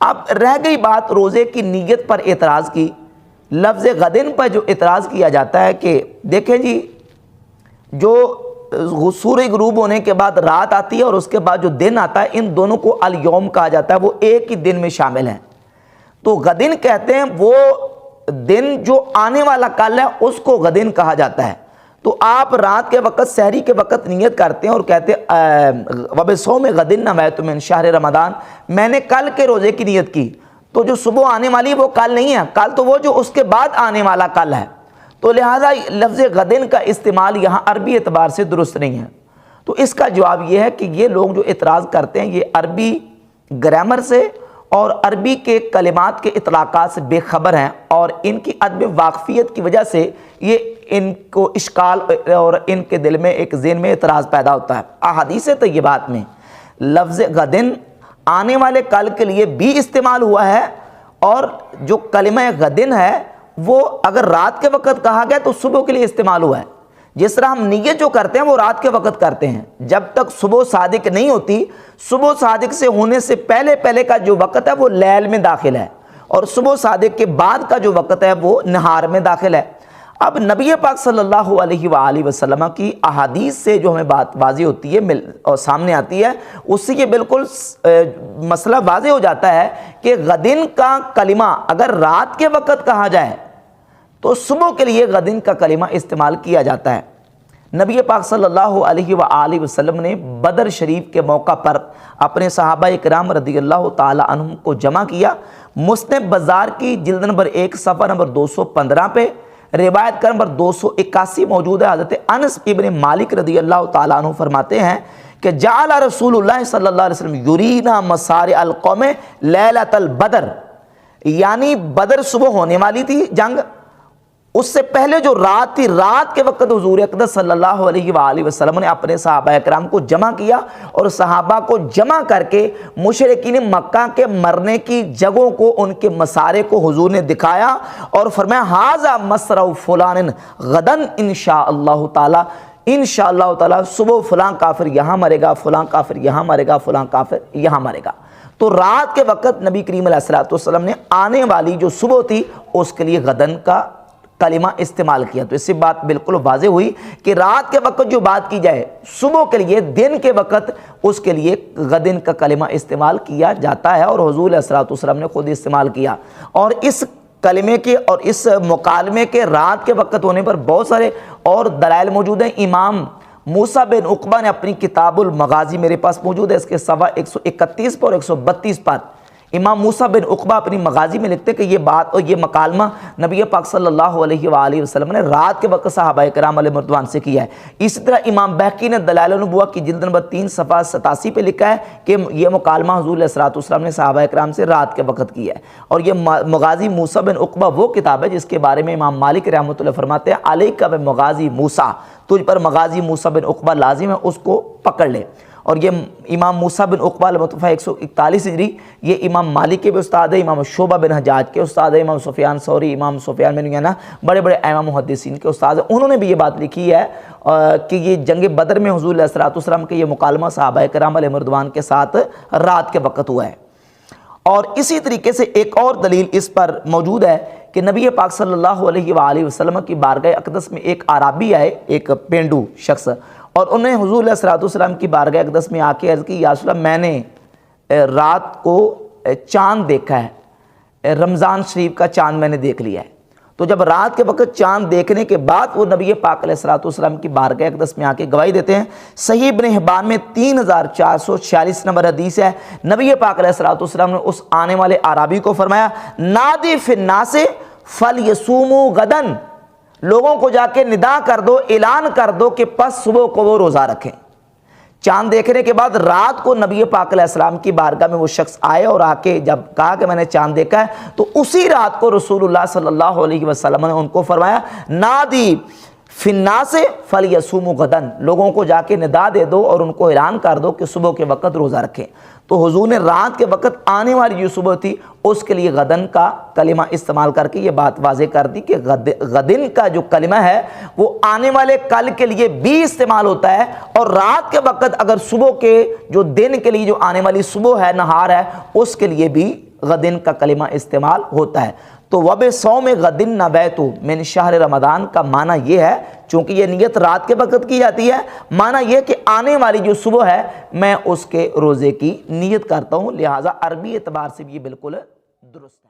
अब रह गई बात रोज़े की नीयत पर एतराज़ की। लफ्ज़ गदिन पर जो एतराज़ किया जाता है कि देखें जी, जो सूरज गुरूब होने के बाद रात आती है और उसके बाद जो दिन आता है, इन दोनों को अल यौम कहा जाता है, वो एक ही दिन में शामिल हैं। तो गदिन कहते हैं वो दिन जो आने वाला कल है उसको गदिन कहा जाता है। तो आप रात के वक़्त सहरी के वक़्त नियत करते हैं और कहते हैं वबसौ में गदिन नवैतु मिन शहर रमदान, मैंने कल के रोज़े की नियत की। तो जो सुबह आने वाली वो कल नहीं है, कल तो वो जो उसके बाद आने वाला कल है। तो लिहाजा लफ्ज़ गदिन का इस्तेमाल यहाँ अरबी एतबार से दुरुस्त नहीं है। तो इसका जवाब ये है कि ये लोग जो इतराज़ करते हैं ये अरबी ग्रामर से और अरबी के कलिमात के इतलाक़ात से बेखबर हैं और इनकी अदब वाक़फ़ियत की वजह से ये इनको इश्काल और इनके दिल में एक ज़हन में इतराज़ पैदा होता है। अहादीस तय्यबात में लफ्ज़ गदिन आने वाले कल के लिए भी इस्तेमाल हुआ है और जो कलिमा गदिन है वो अगर रात के वक़्त कहा गया तो सुबह के लिए इस्तेमाल हुआ है। जिस तरह हम नियत जो करते हैं वो रात के वक़्त करते हैं, जब तक सुबह सादिक नहीं होती, सुबह सादिक से होने से पहले पहले का जो वक़्त है वो लैल में दाखिल है और सुबह सादिक के बाद का जो वक़्त है वो नहार में दाखिल है। अब नबी पाक सल्लल्लाहु अलैहि वसल्लम की अहादीस से जो हमें बात वाज़ी होती है और सामने आती है, उससे ये बिल्कुल मसला वाज़े हो जाता है कि गदिन का कलिमा अगर रात के वक़्त कहा जाए तो सुबह के लिए गदिन का कलिमा इस्तेमाल किया जाता है। नबी पाक सल्लल्लाहु अलैहि वसल्लम ने बदर शरीफ के मौका पर अपने सहाबा इकराम रज़ियल्लाहु ताला अन्हुम को जमा किया। मुस्नद बाज़ार की जिल्द नंबर 1 सफ़ा नंबर 215 पे रिवायत कर नंबर 281 मौजूद है। हज़रत अनस इब्न मालिक रज़ियल्लाहु ताला अन्हु फरमाते हैं कि जाअल रसूलुल्लाह सल्लल्लाहु अलैहि वसल्लम युरीना मसारि अल कौम लैलतल बदर, यानी बदर सुबह होने वाली थी जंग, उससे पहले जो रात थी, रात के वक्त हुजूर अक़दस सल्लल्लाहु अलैहि वसल्लम ने अपने सहाबा इकराम को जमा किया और सहाबा को जमा करके मुशरिकीन मक्का के मरने की जगहों को, उनके मसारे को हुजूर ने दिखाया और फरमाया हाज़ा मसरउ फुलान गदन इंशाअल्लाहु ताला, इंशाअल्लाहु ताला सुबह फलां काफिर यहाँ मरेगा, फलां काफिर यहाँ मरेगा, फलां काफिर यहाँ मरेगा। तो रात के वक्त नबी करीम अलैहिस्सलातु वस्सलाम ने आने वाली जो सुबह थी उसके लिए गदन का कलिमा इस्तेमाल किया। तो इससे बात बिल्कुल वाज़े हुई कि रात के वक्त जो बात की जाए, सुबह के लिए, दिन के वक्त, उसके लिए गदिन का कलिमा इस्तेमाल किया जाता है और हुज़ूर अलैहिस्सलातु वस्सलाम ने खुद इस्तेमाल किया। और इस कलिमे के और इस मुकालमे के रात के वक्त होने पर बहुत सारे और दलाइल मौजूद हैं। इमाम मूसा बिन उक़बा ने अपनी किताबुल मगाज़ी मेरे पास मौजूद है, इसके सवा 131 पर और 132 पर इमाम मूसा बिन उक़बा अपनी मगाज़ी में लिखते हैं कि ये बात और ये मकालमा नबी पाक सल्लल्लाहु अलैहि वसल्लम ने रात के वक्त सहाबा इकराम अलैहिम रिज़वान से किया है। इसी तरह इमाम बहकी ने दलाइल नबुव्वा की जिल्द नंबर 3 सफ़ा 87 पे लिखा है कि ये मुकालमा हुज़ूर अलैहिस्सलातु वस्सलाम ने सहाबा इकराम से रात के वक्त किया है। और ये मगाज़ी मूसा बिन उक़बा वो किताब है जिसके बारे में इमाम मालिक रहमतुल्लाह फरमाते हैं अलैका बि मगाज़ी मूसा, तुझ पर मगाज़ी मूसा बिन उक़बा लाजिम है, उसको पकड़ ले। और ये इमाम मूसा बिन उक़बा अलमुतवफ़ा 141 हिजरी, ये इमाम मालिक के भी उस्ताद है, इमाम शुबा बिन हज्जाज के उस्ताद है, इमाम सुफियान सौरी, इमाम सुफियान बिन उयैना, बड़े बड़े इमाम मुहद्दिसीन के उस्ताद हैं। उन्होंने भी ये बात लिखी है कि ये जंग बदर में हुज़ूर अलैहिस्सलातु वस्सलाम के ये मुकालमा सहाबा इकराम अलैहिम रिज़वान के साथ रात के वक़्त हुआ है। और इसी तरीके से एक और दलील इस पर मौजूद है कि नबी पाक सल्लल्लाहु अलैहि वसल्लम की बारगाह अक़दस में एक आराबी आए, एक पेंडू शख्स, और उन्हें हुज़ूर अलैहिस्सलातु वस्सलाम की बारगाह अक़दस में आके अर्ज़ की, या रसूल अल्लाह मैंने रात को चाँद देखा है, रमज़ान शरीफ का चाँद मैंने देख लिया है। तो जब रात के वक्त चाँद देखने के बाद वो नबी पाक अलैहिस्सलातु वस्सलाम की बारगाह अक़दस में आके गवाही देते हैं। सही इब्न हिब्बान में 3446 नंबर हदीस है। नबी पाक अलैहिस्सलातु वस्सलाम ने उस आने वाले आराबी को फरमाया, नादी फिन्नासे फलयसूमू गदन, लोगों को जाके निदा कर दो, ऐलान कर दो कि पस सुबह को वो रोज़ा रखें। चांद देखने के बाद रात को नबी पाक अलैहिस्सलाम की बारगाह में वो शख्स आए और आके जब कहा कि मैंने चांद देखा है, तो उसी रात को रसूलुल्लाह सल्लल्लाहु अलैहि वसल्लम ने उनको फरमाया, नादी फिन्नासे फलयसूमू गदन, लोगों को जाके निदा दे दो और उनको ऐलान कर दो कि सुबह के वक्त रोज़ा रखें। तो हुजूर ने रात के वक्त आने वाली जो सुबह थी उसके लिए गदन का कलिमा इस्तेमाल करके ये बात वाज़े कर दी कि गदिन का जो कलिमा है वो आने वाले कल के लिए भी इस्तेमाल होता है, और रात के वक्त अगर सुबह के जो दिन के लिए जो आने वाली सुबह है, नहार है, उसके लिए भी गदिन का कलिमा इस्तेमाल होता है। तो वब सौम गदिन नवैतु मिन शहर रमदान का माना ये है, चूंकि ये नियत रात के वक़्त की जाती है, माना ये कि आने वाली जो सुबह है मैं उसके रोज़े की नियत करता हूँ, लिहाजा अरबी एतबार से भी ये बिल्कुल दुरुस्त है।